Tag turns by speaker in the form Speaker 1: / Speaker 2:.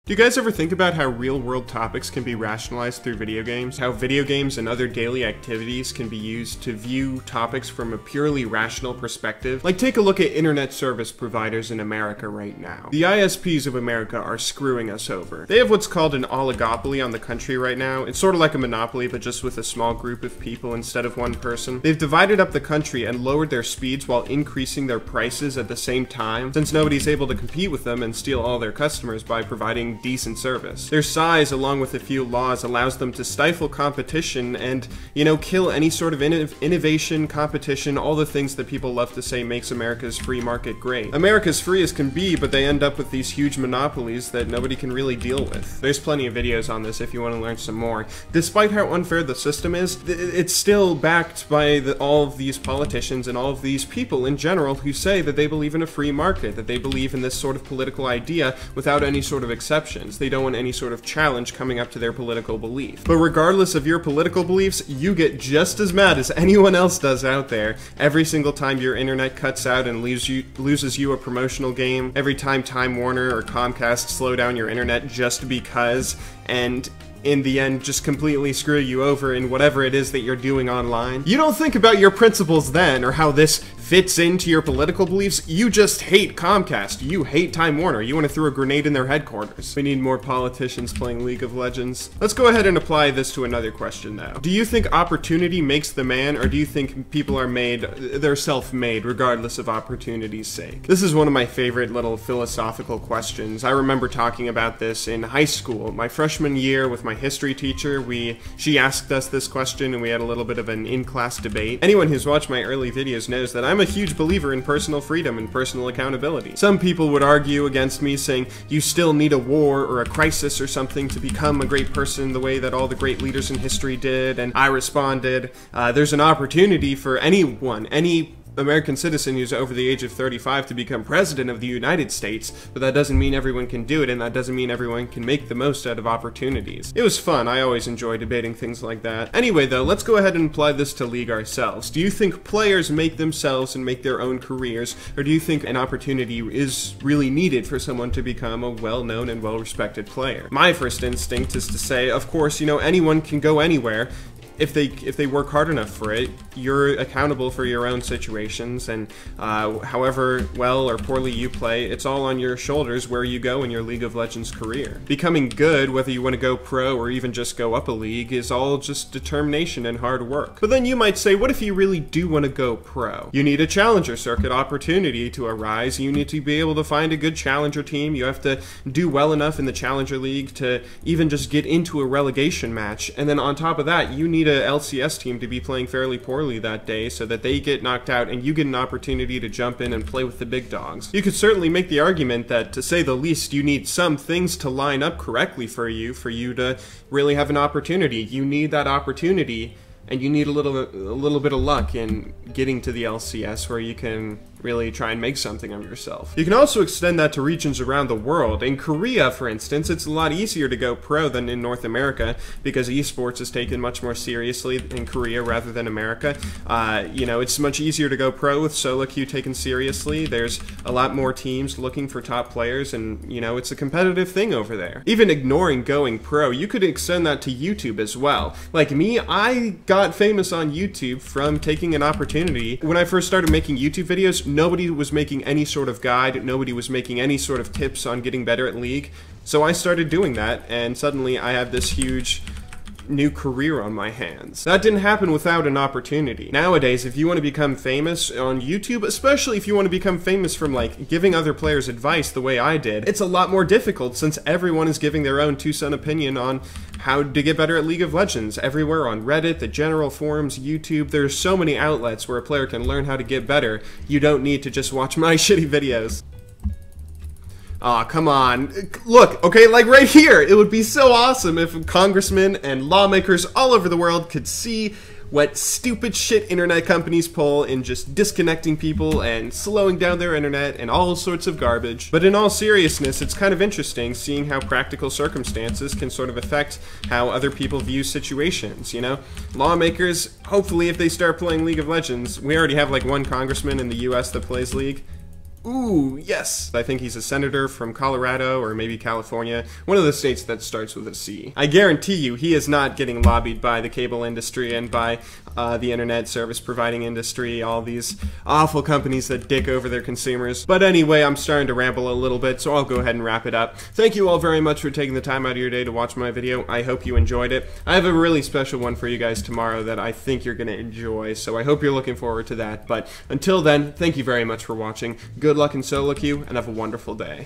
Speaker 1: Do you guys ever think about how real-world topics can be rationalized through video games? How video games and other daily activities can be used to view topics from a purely rational perspective? Like, take a look at internet service providers in America right now. The ISPs of America are screwing us over. They have what's called an oligopoly on the country right now. It's sort of like a monopoly, but just with a small group of people instead of one person. They've divided up the country and lowered their speeds while increasing their prices at the same time, since nobody's able to compete with them and steal all their customers by providing decent service. Their size, along with a few laws, allows them to stifle competition and, kill any sort of innovation, competition, all the things that people love to say makes America's free market great. America's free as can be, but they end up with these huge monopolies that nobody can really deal with. There's plenty of videos on this if you want to learn some more. Despite how unfair the system is, it's still backed by all of these politicians and all of these people in general who say that they believe in a free market, that they believe in this sort of political idea without any sort of exceptions. They don't want any sort of challenge coming up to their political belief. But regardless of your political beliefs, you get just as mad as anyone else does out there every single time your internet cuts out and loses you a promotional game, every time Time Warner or Comcast slow down your internet just because, and in the end just completely screw you over in whatever it is that you're doing online. You don't think about your principles then, or how this fits into your political beliefs. You just hate Comcast. You hate Time Warner. You want to throw a grenade in their headquarters. We need more politicians playing League of Legends. Let's go ahead and apply this to another question now. Do you think opportunity makes the man, or do you think people are they're self-made regardless of opportunity's sake? This is one of my favorite little philosophical questions. I remember talking about this in high school. My freshman year with my history teacher, she asked us this question and we had a little bit of an in-class debate. Anyone who's watched my early videos knows that I'm a huge believer in personal freedom and personal accountability. Some people would argue against me, saying you still need a war or a crisis or something to become a great person the way that all the great leaders in history did, and I responded, there's an opportunity for anyone, any American citizen who's over the age of 35 to become president of the United States, but that doesn't mean everyone can do it, and that doesn't mean everyone can make the most out of opportunities. It was fun. I always enjoy debating things like that. Anyway though, let's go ahead and apply this to League ourselves. Do you think players make themselves and make their own careers, or do you think an opportunity is really needed for someone to become a well-known and well-respected player? My first instinct is to say, of course, anyone can go anywhere. If they work hard enough for it. You're accountable for your own situations, and however well or poorly you play, it's all on your shoulders where you go in your League of Legends career. Becoming good, whether you want to go pro or even just go up a league, is all just determination and hard work. But then you might say, what if you really do want to go pro? You need a challenger circuit opportunity to arise. You need to be able to find a good challenger team. You have to do well enough in the challenger league to even just get into a relegation match, and then on top of that, you need a LCS team to be playing fairly poorly that day so that they get knocked out and you get an opportunity to jump in and play with the big dogs. You could certainly make the argument that, to say the least, you need some things to line up correctly for you to really have an opportunity. You need that opportunity, and you need a little bit of luck in getting to the LCS where you can really try and make something of yourself. You can also extend that to regions around the world. In Korea, for instance, it's a lot easier to go pro than in North America because esports is taken much more seriously in Korea rather than America. It's much easier to go pro with solo queue taken seriously. There's a lot more teams looking for top players, and it's a competitive thing over there. Even ignoring going pro, you could extend that to YouTube as well. Like me, I got famous on YouTube from taking an opportunity. When I first started making YouTube videos, nobody was making any sort of guide, nobody was making any sort of tips on getting better at League, so I started doing that, and suddenly I have this huge new career on my hands. That didn't happen without an opportunity. Nowadays, if you want to become famous on YouTube, especially if you want to become famous from giving other players advice the way I did, it's a lot more difficult since everyone is giving their own two-cent opinion on how to get better at League of Legends. Everywhere on Reddit, the general forums, YouTube, there's so many outlets where a player can learn how to get better. You don't need to just watch my shitty videos. Aw, come on. Look, okay, like right here, it would be so awesome if congressmen and lawmakers all over the world could see what stupid shit internet companies pull in just disconnecting people and slowing down their internet and all sorts of garbage. But in all seriousness, it's kind of interesting seeing how practical circumstances can sort of affect how other people view situations, Lawmakers, hopefully if they start playing League of Legends, we already have one congressman in the US that plays League. Ooh, yes. I think he's a senator from Colorado or maybe California. One of the states that starts with a C. I guarantee you he is not getting lobbied by the cable industry and by the internet service providing industry, all these awful companies that dick over their consumers. But anyway, I'm starting to ramble a little bit, so I'll go ahead and wrap it up. Thank you all very much for taking the time out of your day to watch my video. I hope you enjoyed it. I have a really special one for you guys tomorrow that I think you're going to enjoy, so I hope you're looking forward to that. But until then, thank you very much for watching. Good luck in solo queue, and have a wonderful day.